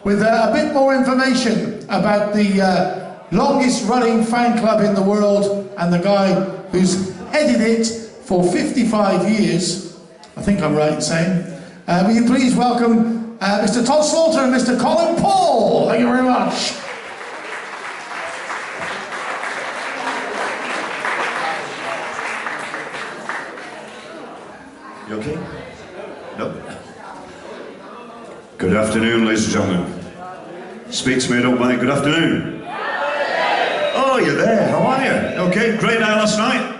with a bit more information about the longest running fan club in the world and the guy who's headed it for 55 years. I think I'm right in saying. Will you please welcome Mr. Todd Slaughter and Mr. Colin Paul. Thank you very much. You okay? No? Good afternoon, ladies and gentlemen. Speak to me, don't mind. Good afternoon. Oh, you're there. How are you? Okay, great night last night?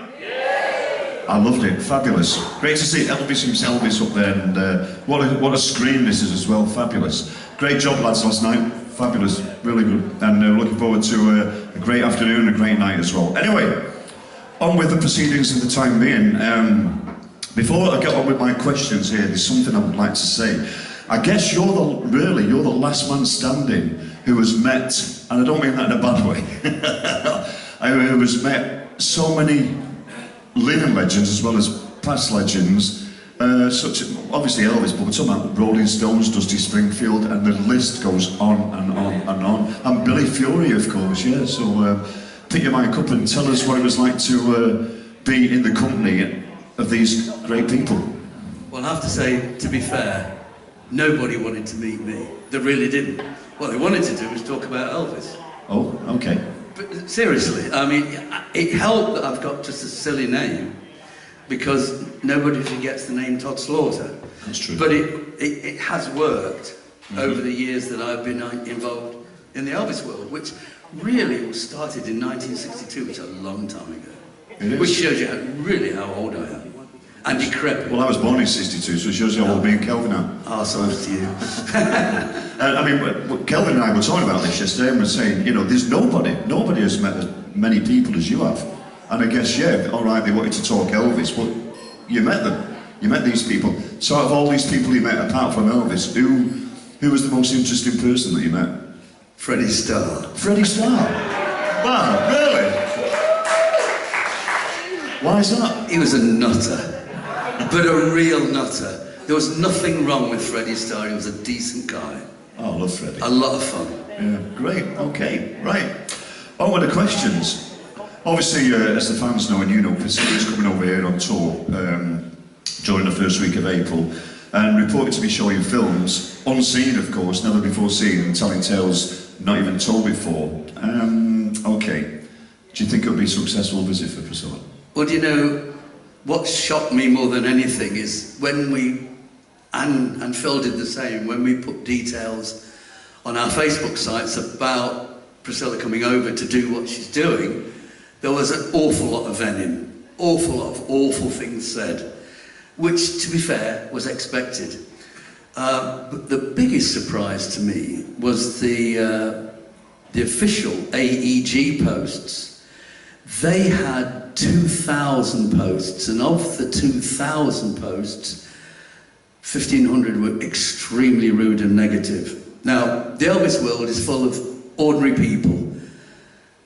I loved it. Fabulous. Great to see Elvis himself up there, and what a screen this is as well. Fabulous. Great job, lads, last night. Fabulous. Really good. And looking forward to a great afternoon and a great night as well. Anyway, on with the proceedings for the time being. Before I get on with my questions here, there's something I would like to say. I guess you're the last man standing who has met, and I don't mean that in a bad way, who has met so many living legends as well as past legends, such as obviously Elvis, but we're talking about Rolling Stones, Dusty Springfield, and the list goes on and on and on. And Billy Fury, of course, yeah. So pick your mic up and tell us what it was like to be in the company of these great people. Well, I have to say, to be fair, nobody wanted to meet me. They really didn't. What they wanted to do was talk about Elvis. Oh, okay. But seriously, I mean, it helped that I've got just a silly name, because nobody forgets the name Todd Slaughter. That's true. But it has worked over the years that I've been involved in the Elvis world, which really started in 1962, which is a long time ago. It is. Which shows you how old I am. And decrepit. Well, I was born in '62, so it shows you how old me and Kelvin are. Oh, so it's you. I mean, Kelvin and I were talking about this yesterday, and we're saying, you know, there's nobody has met as many people as you have. And I guess, yeah, all right, they wanted to talk Elvis, but you met them. You met these people. So out of all these people you met, apart from Elvis, who was the most interesting person that you met? Freddie Starr. Freddie Starr? Wow, really? Why is that? He was a nutter. But a real nutter. There was nothing wrong with Freddie Starr. He was a decent guy. Oh, I love Freddie. A lot of fun. Yeah, great. Okay, right. On with the questions. Obviously, as the fans know, and you know, Priscilla's coming over here on tour during the first week of April, and reported to be showing films, unseen, of course, never before seen, and telling tales not even told before. Okay. Do you think it would be a successful visit for Priscilla? Well, do you know, what shocked me more than anything is when we, and Phil did the same, when we put details on our Facebook sites about Priscilla coming over to do what she's doing, there was an awful lot of venom, awful lot of awful things said, which, to be fair, was expected. But the biggest surprise to me was the official AEG posts. They had 2,000 posts, and of the 2,000 posts, 1,500 were extremely rude and negative. Now, the Elvis world is full of ordinary people,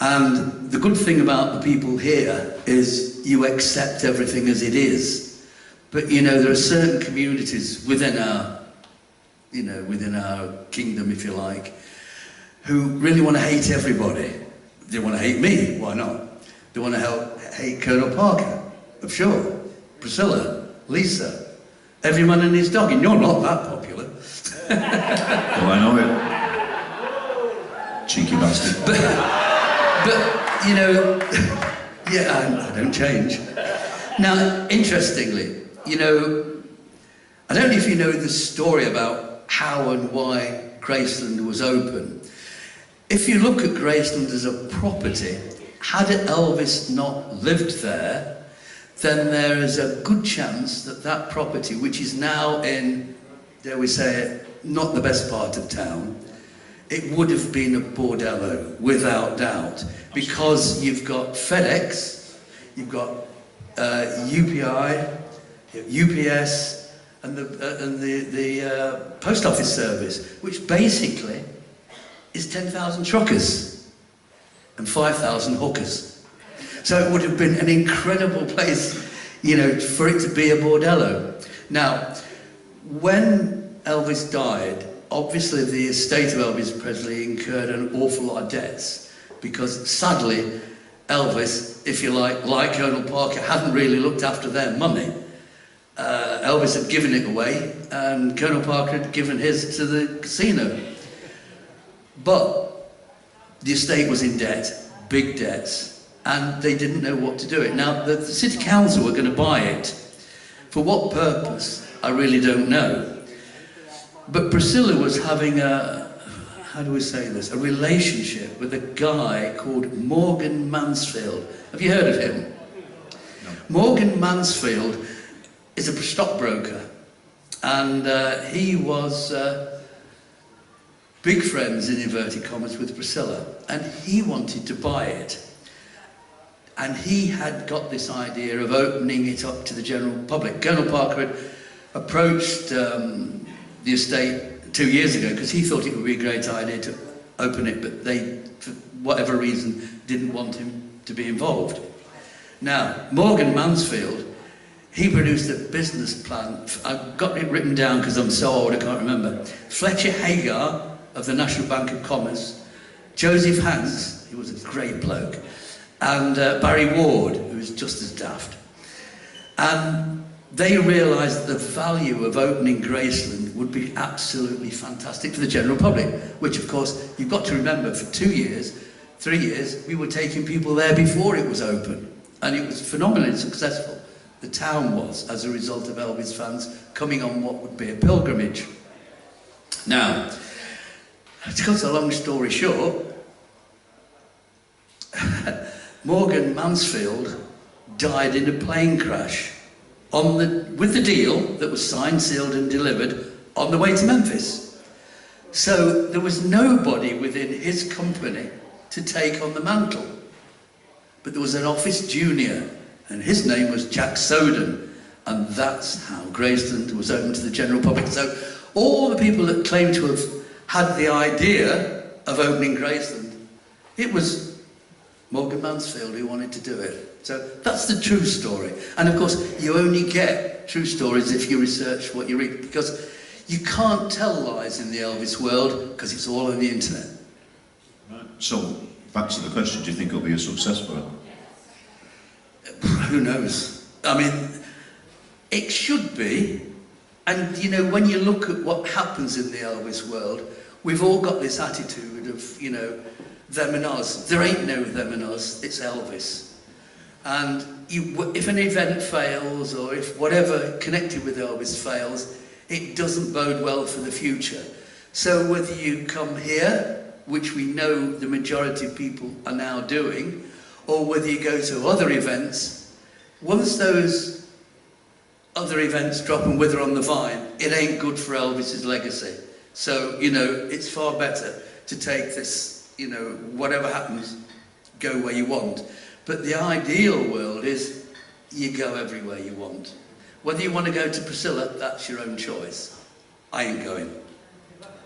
and the good thing about the people here is you accept everything as it is. But, you know, there are certain communities within our, within our kingdom, if you like, who really want to hate everybody. They want to hate me, why not? They want to hate Colonel Parker, of sure, Priscilla, Lisa, every man and his dog, and you're not that popular. Oh, I know it. Cheeky bastard. But you know, yeah, I don't change. Now, interestingly, you know, I don't know if you know the story about how and why Graceland was open. If you look at Graceland as a property, had Elvis not lived there, then there is a good chance that that property, which is now in, dare we say it, not the best part of town, it would have been a bordello, without doubt, because you've got FedEx, you've got UPI, UPS, and the post office service, which basically is 10,000 truckers and 5,000 hookers. So it would have been an incredible place, you know, for it to be a bordello. Now, when Elvis died obviously the estate of Elvis Presley incurred an awful lot of debts because sadly Elvis, if you like Colonel Parker, hadn't really looked after their money. Elvis had given it away and Colonel Parker had given his to the casino. But the estate was in debt, big debts, and they didn't know what to do it. Now, the city council were going to buy it. For what purpose, I really don't know. But Priscilla was having a, how do we say this, a relationship with a guy called Morgan Mansfield. Have you heard of him? No. Morgan Mansfield is a stockbroker, and he was big friends, in inverted commas, with Priscilla, and he wanted to buy it. And he had got this idea of opening it up to the general public. Colonel Parker had approached the estate 2 years ago because he thought it would be a great idea to open it, but they, for whatever reason, didn't want him to be involved. Now, Morgan Mansfield, he produced a business plan. I've got it written down because I'm so old I can't remember. Fletcher Hagar of the National Bank of Commerce, Joseph Hanks, he was a great bloke, and Barry Ward, who was just as daft. And they realised the value of opening Graceland would be absolutely fantastic for the general public, which of course, you've got to remember, for 2 years, 3 years, we were taking people there before it was open, and it was phenomenally successful. The town was, as a result of Elvis fans coming on what would be a pilgrimage. Now, to cut a long story short, Morgan Mansfield died in a plane crash with the deal that was signed, sealed and delivered on the way to Memphis. So there was nobody within his company to take on the mantle. But there was an office junior, and his name was Jack Soden, and that's how Graceland was opened to the general public. So all the people that claim to have had the idea of opening Graceland, it was Morgan Mansfield who wanted to do it. So that's the true story. And of course, you only get true stories if you research what you read, because you can't tell lies in the Elvis world because it's all on the internet. Right. So, back to the question, do you think it'll be a success for it? Who knows? I mean, it should be. And, you know, when you look at what happens in the Elvis world, we've all got this attitude of, you know, them and us. There ain't no them and us, it's Elvis. And if an event fails, or if whatever connected with Elvis fails, it doesn't bode well for the future. So whether you come here, which we know the majority of people are now doing, or whether you go to other events, once those other events drop and wither on the vine, it ain't good for Elvis's legacy. So, you know, it's far better to take this, you know, whatever happens, go where you want. But the ideal world is you go everywhere you want. Whether you want to go to Priscilla, that's your own choice. I ain't going.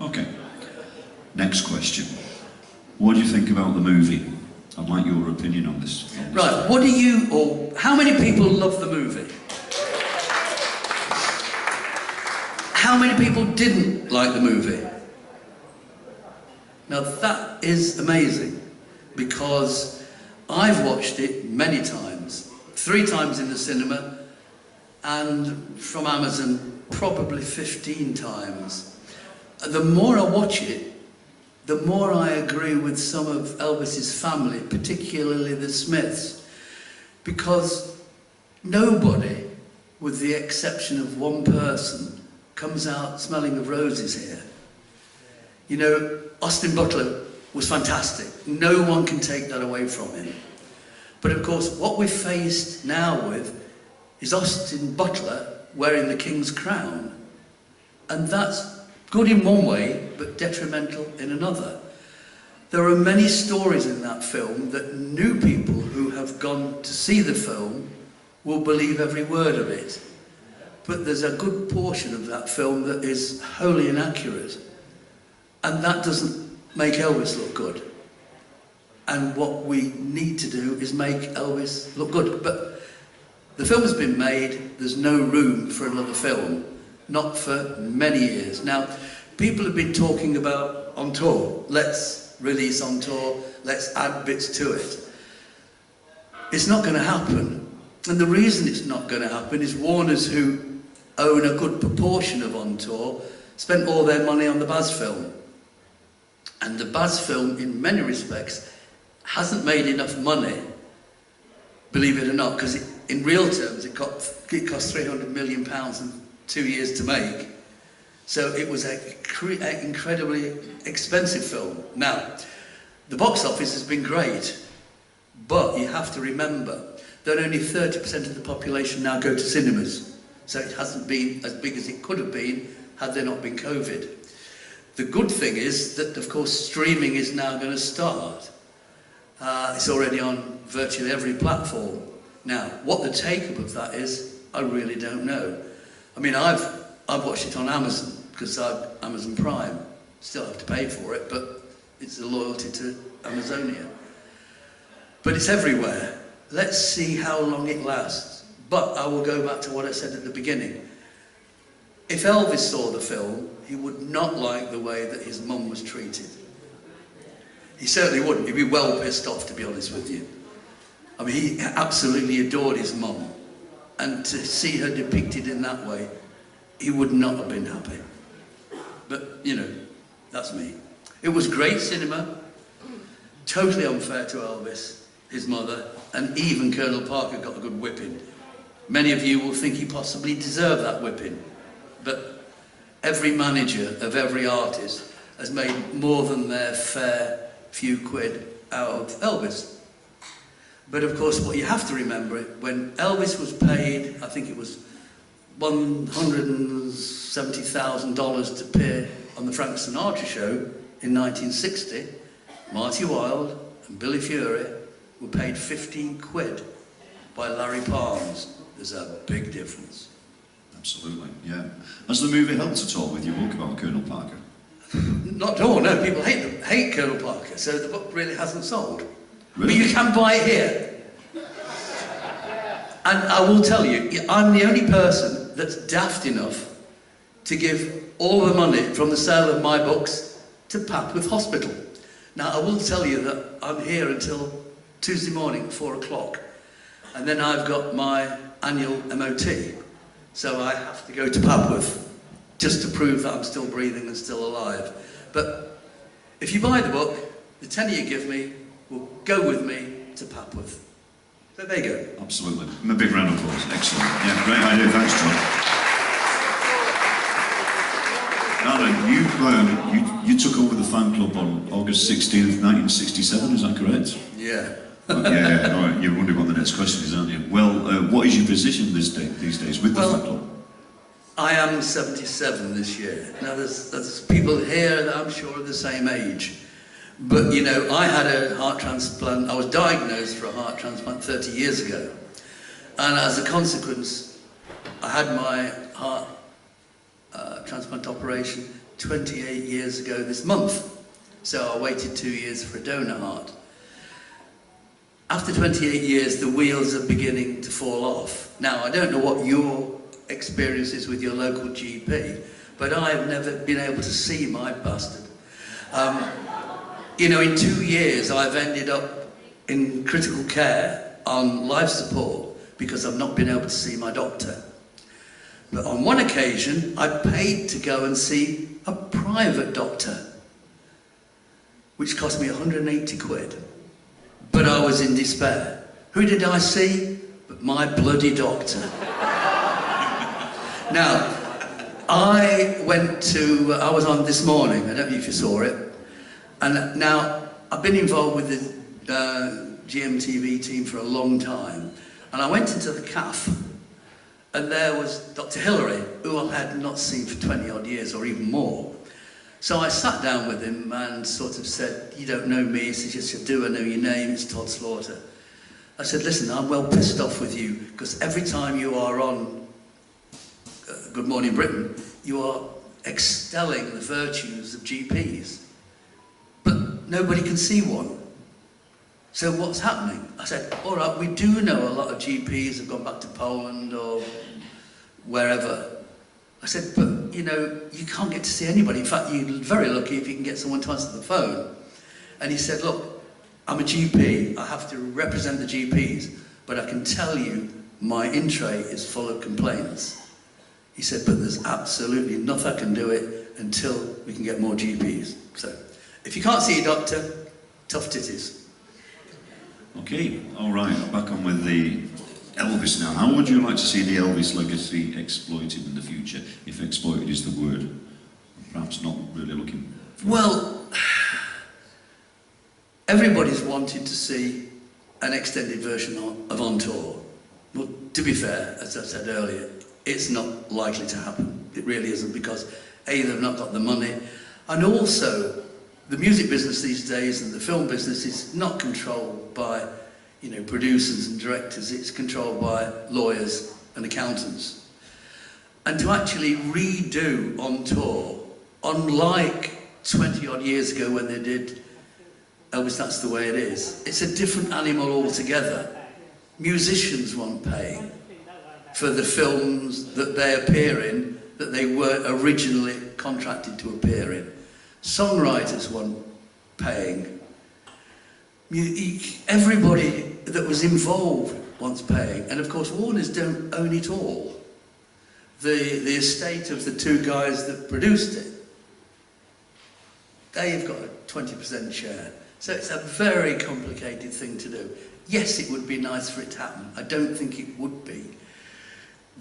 Okay. Next question. What do you think about the movie? I'd like your opinion on this. Right, what do you, or how many people love the movie? How many people didn't like the movie? Now that is amazing, because I've watched it many times, 3 times in the cinema, and from Amazon probably 15 times. The more I watch it, the more I agree with some of Elvis's family, particularly the Smiths, because nobody, with the exception of one person, comes out smelling of roses here. You know, Austin Butler was fantastic. No one can take that away from him. But of course, what we're faced now with is Austin Butler wearing the King's crown. And that's good in one way, but detrimental in another. There are many stories in that film that new people who have gone to see the film will believe every word of it. But there's a good portion of that film that is wholly inaccurate. And that doesn't make Elvis look good. And what we need to do is make Elvis look good. But the film has been made, there's no room for another film. Not for many years. Now, People have been talking about on tour. Let's release on tour. Let's add bits to it. It's not going to happen. And the reason it's not going to happen is Warner's, who own a good proportion of on tour, spent all their money on the Baz film. And the Baz film, in many respects, hasn't made enough money, believe it or not, because in real terms it cost £300 million in 2 years to make. So it was an incredibly expensive film. Now, the box office has been great, but you have to remember that only 30% of the population now go to cinemas. So it hasn't been as big as it could have been had there not been COVID. The good thing is that, of course, streaming is now going to start. It's already on virtually every platform. Now, what the take-up of that is, I really don't know. I mean, I've watched it on Amazon, because I've Amazon Prime. Still have to pay for it, but it's a loyalty to Amazonia. But it's everywhere. Let's see how long it lasts. But I will go back to what I said at the beginning. If Elvis saw the film, he would not like the way that his mum was treated. He certainly wouldn't. He'd be well pissed off, to be honest with you. I mean, he absolutely adored his mum. And to see her depicted in that way, he would not have been happy. But, you know, that's me. It was great cinema, totally unfair to Elvis, his mother, and even Colonel Parker got a good whipping. Many of you will think he possibly deserved that whipping, but every manager of every artist has made more than their fair few quid out of Elvis. But of course, what you have to remember, when Elvis was paid, I think it was $170,000 to appear on the Frank Sinatra show in 1960, Marty Wilde and Billy Fury were paid 15 quid by Larry Palms. There's a big difference. Absolutely, yeah. Has the movie helped at all with your book about Colonel Parker? Not at all, no. People hate Colonel Parker, so the book really hasn't sold. Really? But you can buy it here. And I will tell you, I'm the only person that's daft enough to give all the money from the sale of my books to Papworth Hospital. Now, I will tell you that I'm here until Tuesday morning at 4 o'clock. And then I've got my annual MOT. So I have to go to Papworth just to prove that I'm still breathing and still alive. But if you buy the book, the tenner you give me will go with me to Papworth. So there you go. Absolutely. A big round of applause. Excellent. Yeah, great idea. Thanks, John. Alan, you took over the fan club on August 16th, 1967, is that correct? Yeah. Yeah. All right. You're wondering what the next question is, aren't you? Well, what is your position these days with the fan club? I am 77 this year. Now, there's people here that I'm sure are the same age. But, you know, I had a heart transplant. I was diagnosed for a heart transplant 30 years ago. And as a consequence, I had my heart transplant operation 28 years ago this month. So I waited 2 years for a donor heart. After 28 years, the wheels are beginning to fall off. Now, I don't know what your experience is with your local GP, but I've never been able to see my bastard. You know, in 2 years, I've ended up in critical care on life support because I've not been able to see my doctor. But on one occasion, I paid to go and see a private doctor, which cost me 180 quid. But I was in despair. Who did I see? But my bloody doctor. Now, I was on this morning, I don't know if you saw it, and now I've been involved with the GMTV team for a long time, and I went into the CAF, and there was Dr. Hillary, who I had not seen for 20 odd years or even more. So I sat down with him and sort of said, "You don't know me." He said, "Yes, I do, I know your name, it's Todd Slaughter." I said, "Listen, I'm well pissed off with you, because every time you are on Good Morning Britain, you are extolling the virtues of GPs, but nobody can see one. So what's happening?" I said, "All right, we do know a lot of GPs have gone back to Poland or wherever." I said, "But, you know, you can't get to see anybody. In fact, you're very lucky if you can get someone to answer the phone. And he said, look, I'm a GP, I have to represent the GPs, but I can tell you my in-tray is full of complaints. He said, but there's absolutely nothing I can do it until we can get more GPs. So, if you can't see a doctor, tough titties. Okay, all right, back on with the Elvis now. How would you like to see the Elvis legacy exploited in the future, if exploited is the word? Perhaps not really looking for... Well, everybody's wanted to see an extended version of On Tour. Well, to be fair, as I said earlier, it's not likely to happen. It really isn't, because A, they've not got the money, and also the music business these days and the film business is not controlled by, you know, producers and directors. It's controlled by lawyers and accountants. And to actually redo On Tour, unlike 20 odd years ago when they did Elvis, That's the Way It Is, it's a different animal altogether. Musicians won't pay for the films that they appear in, that they were originally contracted to appear in. Songwriters weren't paying. Everybody that was involved wants paying. And of course, Warners don't own it all. The estate of the two guys that produced it, they've got a 20% share. So it's a very complicated thing to do. Yes, it would be nice for it to happen. I don't think it would be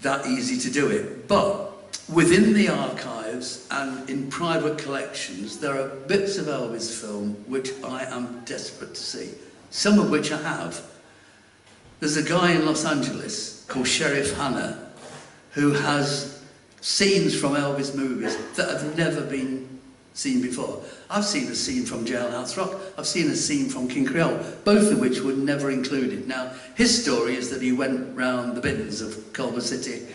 that easy to do it. But within the archives and in private collections, there are bits of Elvis film which I am desperate to see, some of which I have. There's a guy in Los Angeles called Sheriff Hanna who has scenes from Elvis movies that have never been seen before. I've seen a scene from Jailhouse Rock, I've seen a scene from King Creole, both of which were never included. Now, his story is that he went round the bins of Culver City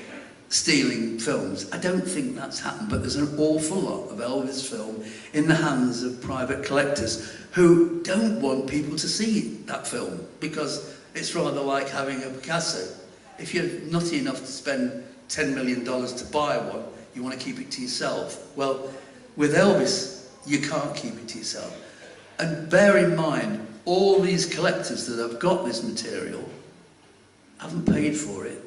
stealing films. I don't think that's happened, but there's an awful lot of Elvis film in the hands of private collectors who don't want people to see that film, because it's rather like having a Picasso. If you're nutty enough to spend $10 million to buy one, you want to keep it to yourself. Well, with Elvis, you can't keep it to yourself. And bear in mind, all these collectors that have got this material haven't paid for it.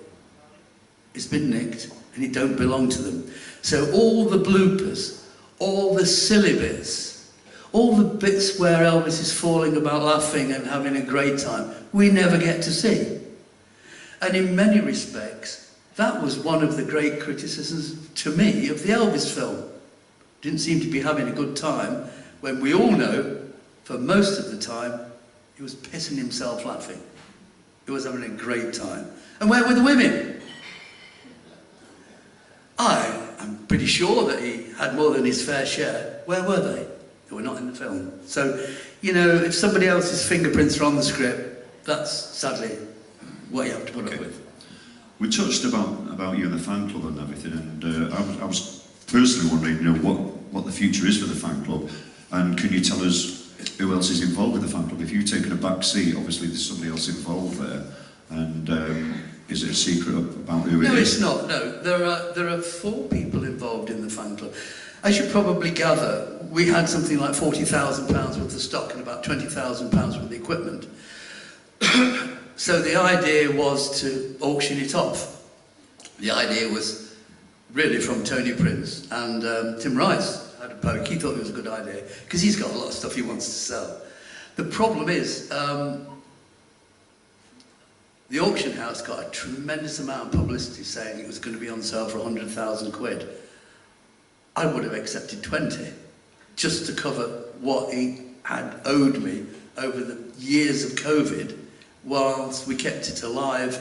It's been nicked, and it don't belong to them. So all the bloopers, all the silly bits, all the bits where Elvis is falling about laughing and having a great time, we never get to see. And in many respects, that was one of the great criticisms to me of the Elvis film. Didn't seem to be having a good time, when we all know, for most of the time, he was pissing himself laughing. He was having a great time. And where were the women? I'm pretty sure that he had more than his fair share. Where were they? They were not in the film. So, you know, if somebody else's fingerprints are on the script, that's sadly what you have to put up with. We touched about you and the fan club and everything, and I was personally wondering, you know, what the future is for the fan club, and can you tell us who else is involved with the fan club? If you've taken a back seat, obviously there's somebody else involved there, and is it a secret about who it is? No, it's not. No, there are 4 people involved in the fan club. As you probably gather, we had something like £40,000 worth of stock and about £20,000 worth of equipment. So the idea was to auction it off. The idea was really from Tony Prince, and Tim Rice had a poke. He thought it was a good idea because he's got a lot of stuff he wants to sell. The problem is the auction house got a tremendous amount of publicity saying it was going to be on sale for 100,000 quid. I would have accepted 20 just to cover what he had owed me over the years of COVID, whilst we kept it alive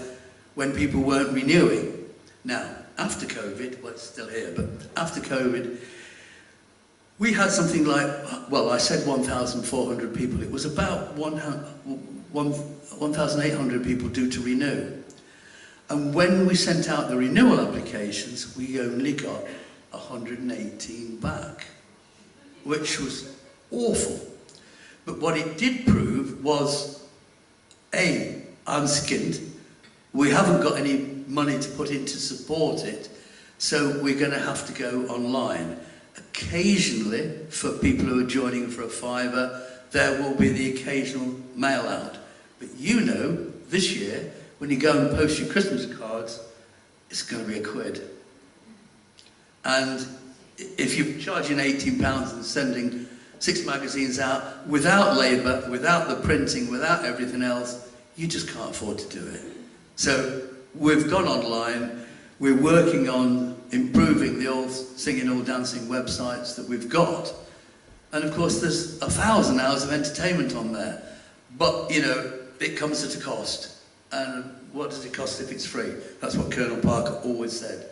when people weren't renewing. Now, after COVID, well, it's still here, but after COVID, we had something like, well, I said 1,400 people. It was about 1,800 people due to renew. And when we sent out the renewal applications, we only got 118 back, which was awful. But what it did prove was, A, I'm skinned. We haven't got any money to put in to support it. So we're going to have to go online. Occasionally, for people who are joining for a £5, there will be the occasional mail out. But you know, this year, when you go and post your Christmas cards, it's going to be £1. And if you're charging £18 and sending 6 magazines out without labour, without the printing, without everything else, you just can't afford to do it. So we've gone online. We're working on improving the all singing, all dancing websites that we've got. And of course, there's 1,000 hours of entertainment on there. But, you know, it comes at a cost. And what does it cost if it's free? That's what Colonel Parker always said.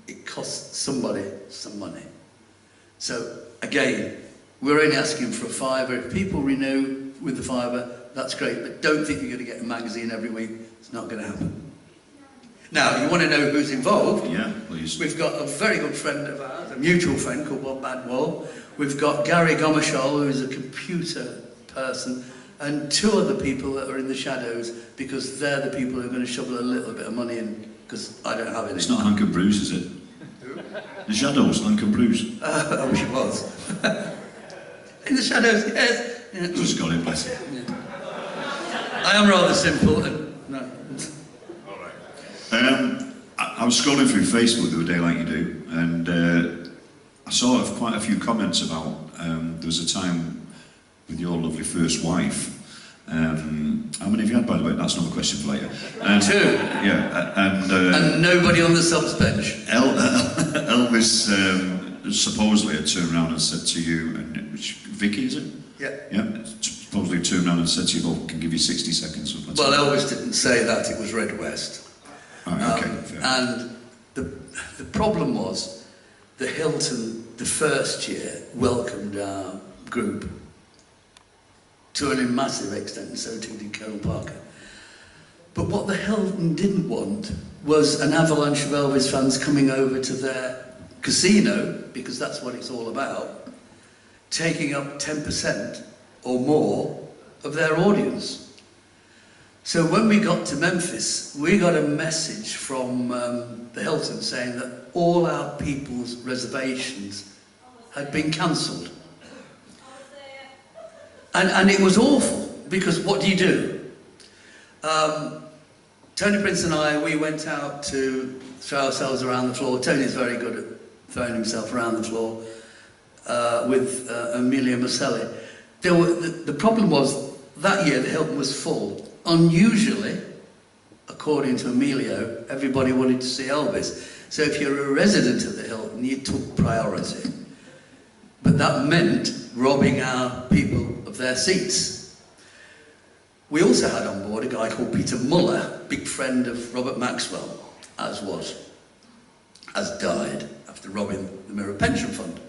It costs somebody some money. So, again, we're only asking for a £5. If people renew with the £5, that's great. But don't think you're going to get a magazine every week. It's not going to happen. Now, you want to know who's involved? Yeah, please. We've got a very good friend of ours, a mutual friend called Bob Badwell. We've got Gary Gomashol, who is a computer person, and 2 other people that are in the shadows, because they're the people who are going to shovel a little bit of money in, because I don't have any. It's not Hank and Bruce, is it? Who? The Shadows, Hank and Bruce. I wish it was. In the shadows, yes. Yeah. Just got it, bless it. Yeah. I am rather simple, and no. I was scrolling through Facebook the other day, like you do, and I saw quite a few comments about there was a time with your lovely first wife. How many have you had, by the way? That's another question for later. 2. Yeah, and nobody on the subs bench. Elvis supposedly had turned around and said to you, and Vicky, is it? Yeah. Yeah. Supposedly turned around and said to you, "Well, can give you 60 seconds." Well, Elvis didn't say that. It was Red West. Oh, okay. Fair. And the problem was, the Hilton, the first year, welcomed our group to a massive extent, and so too did Colin Parker. But what the Hilton didn't want was an avalanche of Elvis fans coming over to their casino, because that's what it's all about, taking up 10% or more of their audience. So when we got to Memphis, we got a message from the Hilton saying that all our people's reservations had been cancelled. And it was awful, because what do you do? Tony Prince and I, we went out to throw ourselves around the floor. Tony's very good at throwing himself around the floor with Amelia Marcelli. The problem was, that year the Hilton was full. Unusually, according to Emilio, everybody wanted to see Elvis. So if you're a resident of the Hilton, you took priority. But that meant robbing our people of their seats. We also had on board a guy called Peter Muller, big friend of Robert Maxwell, as died after robbing the Mirror Pension Fund.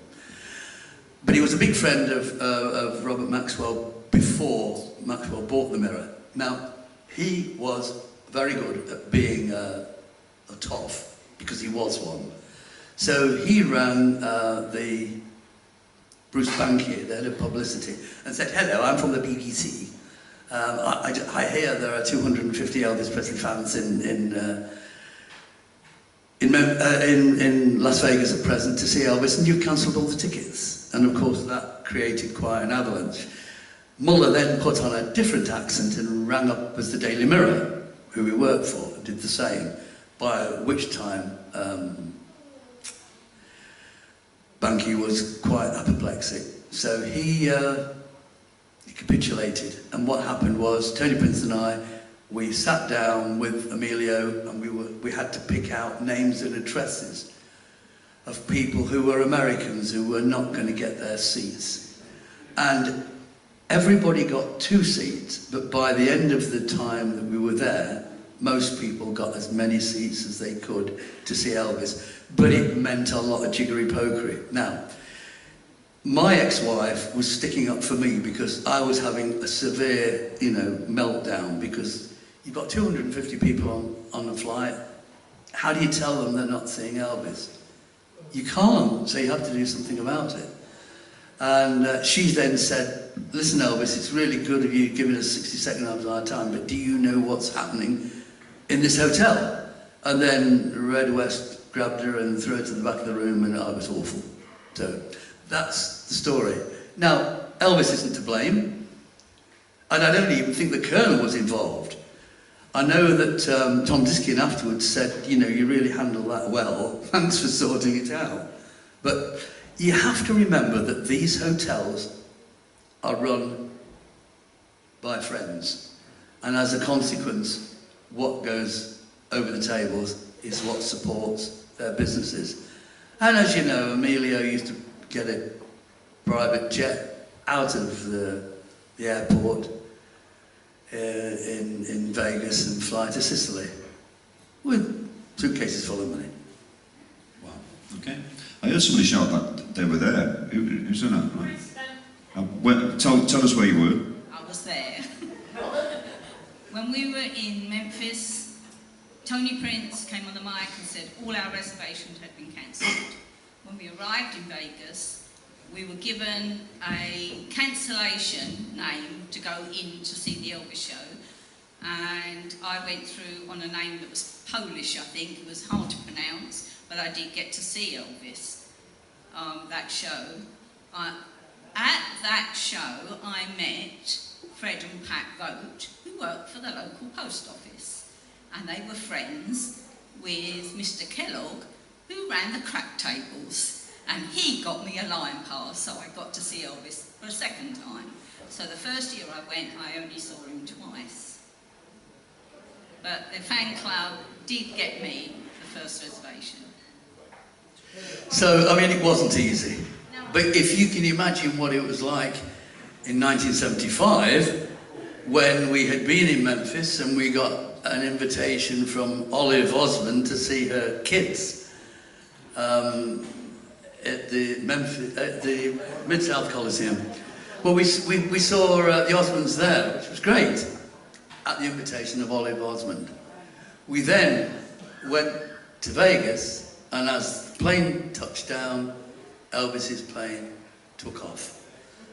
But he was a big friend of Robert Maxwell before Maxwell bought the Mirror. Now, he was very good at being a toff, because he was one. So he rang the Bruce Bankier, the head of publicity, and said, "Hello, I'm from the BBC. I hear there are 250 Elvis Presley fans in Las Vegas at present to see Elvis, and you've cancelled all the tickets." And of course, that created quite an avalanche. Muller then put on a different accent and rang up as the Daily Mirror, who we worked for, and did the same, by which time Banky was quite apoplectic. So he capitulated, and what happened was, Tony Prince and I, we sat down with Emilio, and we had to pick out names and addresses of people who were Americans who were not going to get their seats. And everybody got 2 seats, but by the end of the time that we were there, most people got as many seats as they could to see Elvis. But it meant a lot of jiggery-pokery. Now, my ex-wife was sticking up for me because I was having a severe, meltdown, because you've got 250 people on a flight. How do you tell them they're not seeing Elvis? You can't, so you have to do something about it. And she then said, "Listen, Elvis, it's really good of you giving us 60 seconds of our time, but do you know what's happening in this hotel?" And then Red West grabbed her and threw her to the back of the room, and I was awful. So that's the story. Now, Elvis isn't to blame, and I don't even think the Colonel was involved. I know that Tom Diskin afterwards said, you know, you really handled that well, thanks for sorting it out. But you have to remember that these hotels are run by friends, and as a consequence, what goes over the tables is what supports their businesses. And as you know, Emilio used to get a private jet out of the airport in Vegas and fly to Sicily with suitcases full of money. Wow, okay. I heard somebody shout that they were there. Who's in that? Right. Tell us where you were. I was there. When we were in Memphis, Tony Prince came on the mic and said all our reservations had been cancelled. When we arrived in Vegas, we were given a cancellation name to go in to see the Elvis show, and I went through on a name that was Polish, I think. It was hard to pronounce, but I did get to see Elvis, that show. At that show, I met Fred and Pat Vogt, who worked for the local post office, and they were friends with Mr. Kellogg, who ran the crack tables, and he got me a lion pass, so I got to see Elvis for a second time. So the first year I went, I only saw him twice. But the fan club did get me the first reservation. So, I mean, it wasn't easy. But if you can imagine what it was like in 1975, when we had been in Memphis and we got an invitation from Olive Osmond to see her kids at the Mid-South Coliseum. Well, we saw the Osmonds there, which was great, at the invitation of Olive Osmond. We then went to Vegas, and as the plane touched down, Elvis's plane took off.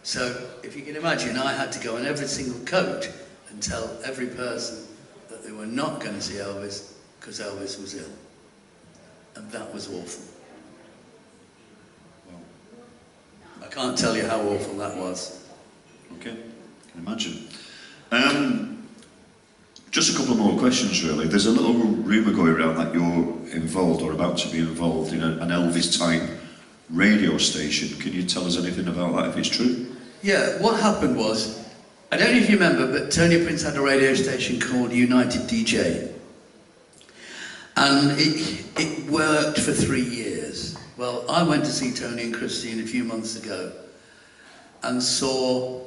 So, if you can imagine, I had to go on every single coach and tell every person that they were not going to see Elvis because Elvis was ill. And that was awful. Well, I can't tell you how awful that was. Okay, I can imagine. Just a couple more questions, really. There's a little rumour going around that you're involved or about to be involved in an Elvis-type radio station. Can you tell us anything about that, if it's true? Yeah, what happened was, I don't know if you remember, but Tony Prince had a radio station called United DJ. And it worked for 3 years. Well, I went to see Tony and Christine a few months ago and saw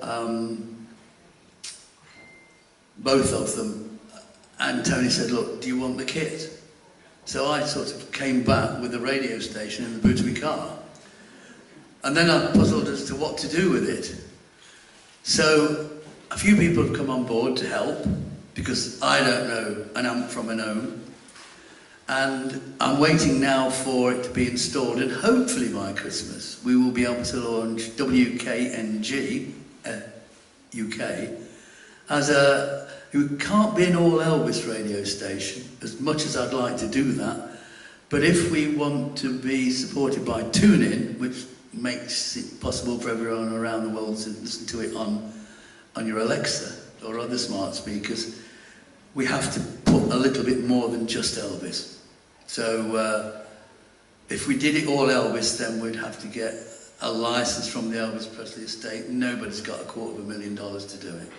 both of them. And Tony said, look, do you want the kit? So I sort of came back with the radio station in the boot of my car. And then I puzzled as to what to do with it. So a few people have come on board to help, because I don't know, and I'm from an home. And I'm waiting now for it to be installed, and hopefully by Christmas we will be able to launch WKNG UK as a, it can't be an all Elvis radio station, as much as I'd like to do that, but if we want to be supported by TuneIn, which makes it possible for everyone around the world to listen to it on your Alexa or other smart speakers, we have to put a little bit more than just Elvis. So if we did it all Elvis, then we'd have to get a license from the Elvis Presley estate. Nobody's got $250,000 to do it.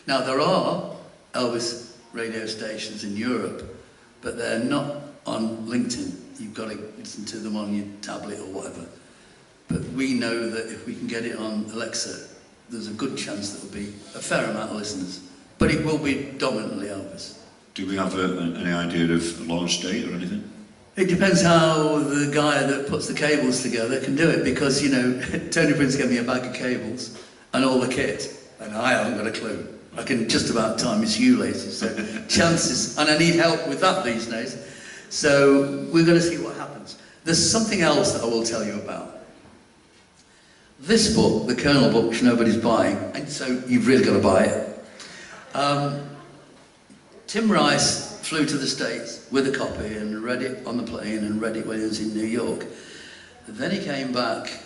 Now, there are Elvis radio stations in Europe, but they're not on LinkedIn. You've got to listen to them on your tablet or whatever. But we know that if we can get it on Alexa, there's a good chance there will be a fair amount of listeners. But it will be dominantly Elvis. Do we have any idea of launch date or anything? It depends how the guy that puts the cables together can do it, because, you know, Tony Prince gave me a bag of cables and all the kit, and I haven't got a clue. I can just about time his shoelaces, so chances, and I need help with that these days. So we're going to see what happens. There's something else that I will tell you about. This book, the Colonel book, which nobody's buying, and so you've really got to buy it. Tim Rice flew to the States with a copy and read it on the plane and read it when he was in New York. Then he came back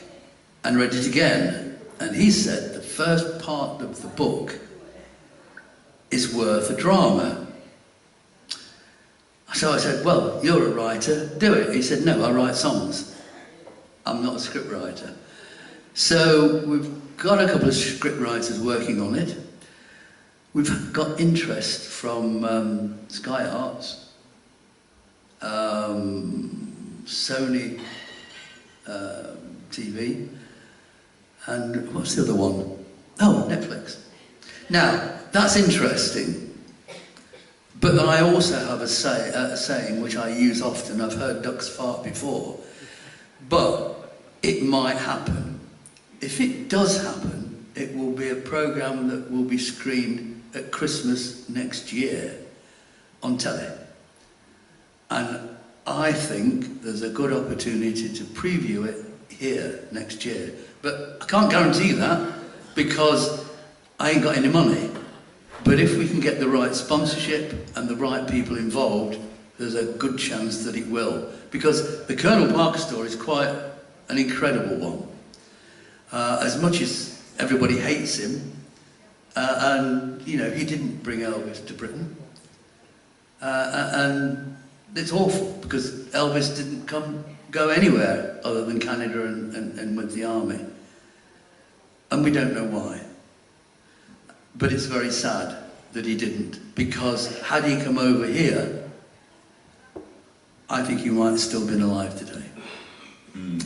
and read it again, and he said the first part of the book is worth a drama. So I said, well, you're a writer, do it. He said, no, I write songs. I'm not a script writer. So we've got a couple of script writers working on it. We've got interest from Sky Arts, Sony TV, and what's the other one? Oh, Netflix. Now, that's interesting. But I also have a saying which I use often. I've heard ducks fart before. But it might happen. If it does happen, it will be a programme that will be screened at Christmas next year on telly. And I think there's a good opportunity to preview it here next year. But I can't guarantee that because I ain't got any money. But if we can get the right sponsorship and the right people involved, there's a good chance that it will. Because the Colonel Parker story is quite an incredible one. As much as everybody hates him, and, you know, he didn't bring Elvis to Britain. And it's awful, because Elvis didn't go anywhere other than Canada and with the army. And we don't know why. But it's very sad that he didn't, because had he come over here, I think he might have still been alive today.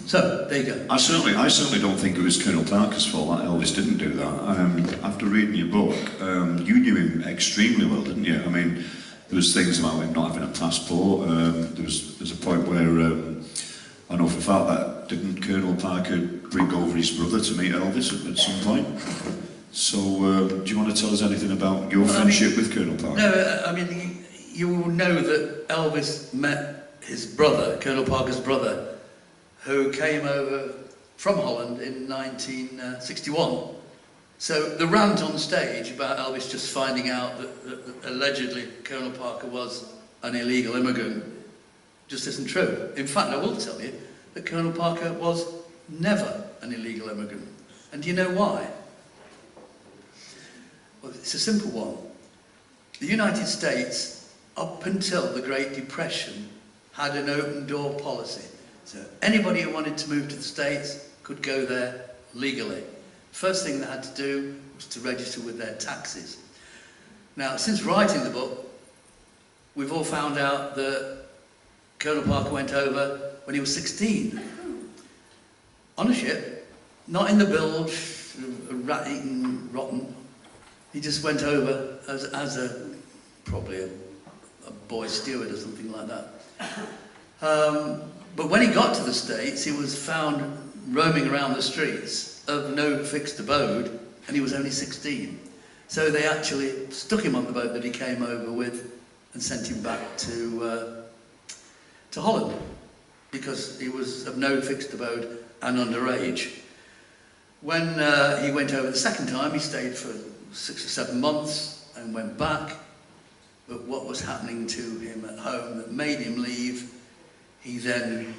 So, there you go. I certainly don't think it was Colonel Parker's fault that Elvis didn't do that. After reading your book, you knew him extremely well, didn't you? I mean, there was things about him not having a passport. There's a point where I know for a fact that didn't Colonel Parker bring over his brother to meet Elvis at some point? So, do you want to tell us anything about your friendship with Colonel Parker? No, I mean, you will know that Elvis met his brother, Colonel Parker's brother, who came over from Holland in 1961. So the rant on stage about Elvis just finding out that allegedly Colonel Parker was an illegal immigrant just isn't true. In fact, I will tell you that Colonel Parker was never an illegal immigrant. And do you know why? Well, it's a simple one. The United States, up until the Great Depression, had an open door policy. So anybody who wanted to move to the States could go there legally. First thing they had to do was to register with their taxes. Now, since writing the book, we've all found out that Colonel Parker went over when he was 16. On a ship, not in the bilge, rat-eaten, rotten. He just went over as probably a boy steward or something like that. But when he got to the States, he was found roaming around the streets of no fixed abode, and he was only 16. So they actually stuck him on the boat that he came over with and sent him back to Holland, because he was of no fixed abode and underage. When he went over the second time, he stayed for 6 or 7 months and went back. But what was happening to him at home that made him leave, he then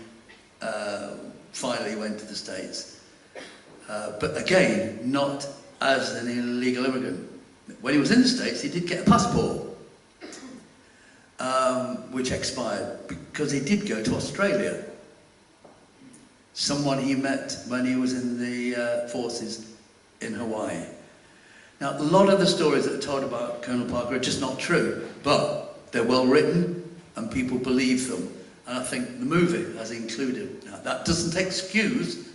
finally went to the States. But again, not as an illegal immigrant. When he was in the States, he did get a passport, which expired, because he did go to Australia. Someone he met when he was in the forces in Hawaii. Now, a lot of the stories that are told about Colonel Parker are just not true, but they're well written and people believe them. And I think the movie has included. Now, that doesn't excuse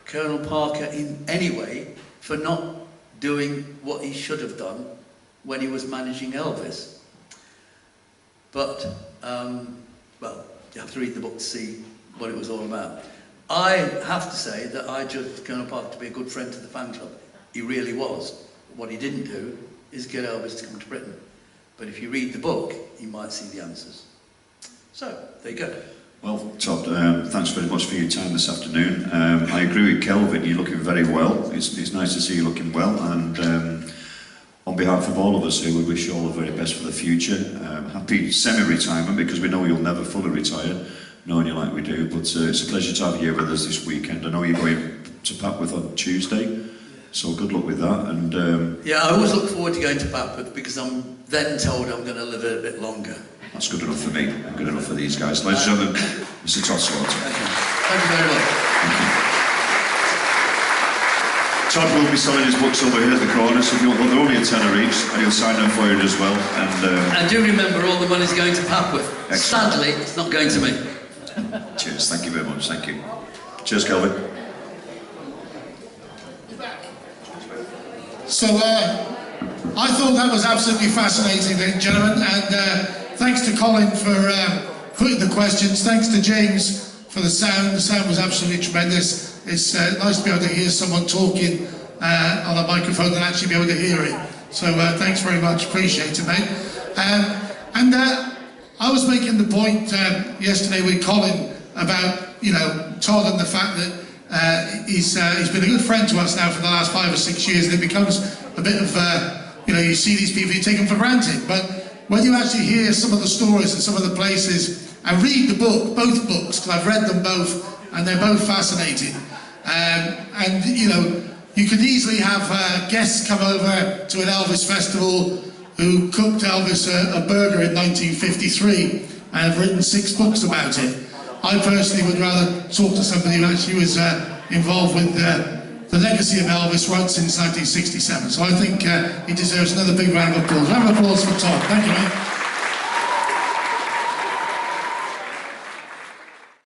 Colonel Parker in any way for not doing what he should have done when he was managing Elvis. But, well, you have to read the book to see what it was all about. I have to say that I judged Colonel Parker to be a good friend to the fan club. He really was. What he didn't do is get Elvis to come to Britain. But if you read the book, you might see the answers. So, there you go. Well, Todd, thanks very much for your time this afternoon. I agree with Kelvin, you're looking very well. It's nice to see you looking well, and on behalf of all of us here, we wish you all the very best for the future. Happy semi-retirement, because we know you'll never fully retire, knowing you like we do, but it's a pleasure to have you here with us this weekend. I know you're going to Papworth on Tuesday, so good luck with that. And yeah, I always look forward to going to Papworth, because I'm then told I'm going to live a bit longer. That's good enough for me, and good enough for these guys. Ladies and gentlemen, Mr. Todd Slaughter. Thank you very much. Thank you. Todd will be selling his books over here at the corner, so if you want, they're only a tenner each, and he'll sign them for you as well. And do remember, all the money's going to Papworth. Excellent. Sadly, it's not going to me. Cheers, thank you very much, thank you. Cheers, Kelvin. So I thought that was absolutely fascinating, ladies and gentlemen, and thanks to Colin for putting the questions. Thanks to James for the sound. The sound was absolutely tremendous. It's nice to be able to hear someone talking on a microphone and actually be able to hear it. So thanks very much, appreciate it, mate. And I was making the point yesterday with Colin about, you know, Todd and the fact that he's been a good friend to us now for the last 5 or 6 years, and it becomes a bit of, you know, you see these people, you take them for granted, but when you actually hear some of the stories and some of the places, and read the book, both books, because I've read them both, and they're both fascinating. And you know, you could easily have guests come over to an Elvis festival who cooked Elvis a burger in 1953 and have written 6 books about it. I personally would rather talk to somebody who actually was involved with the legacy of Elvis right since 1967. So I think he deserves another big round of applause. Round of applause for Todd. Thank you, mate.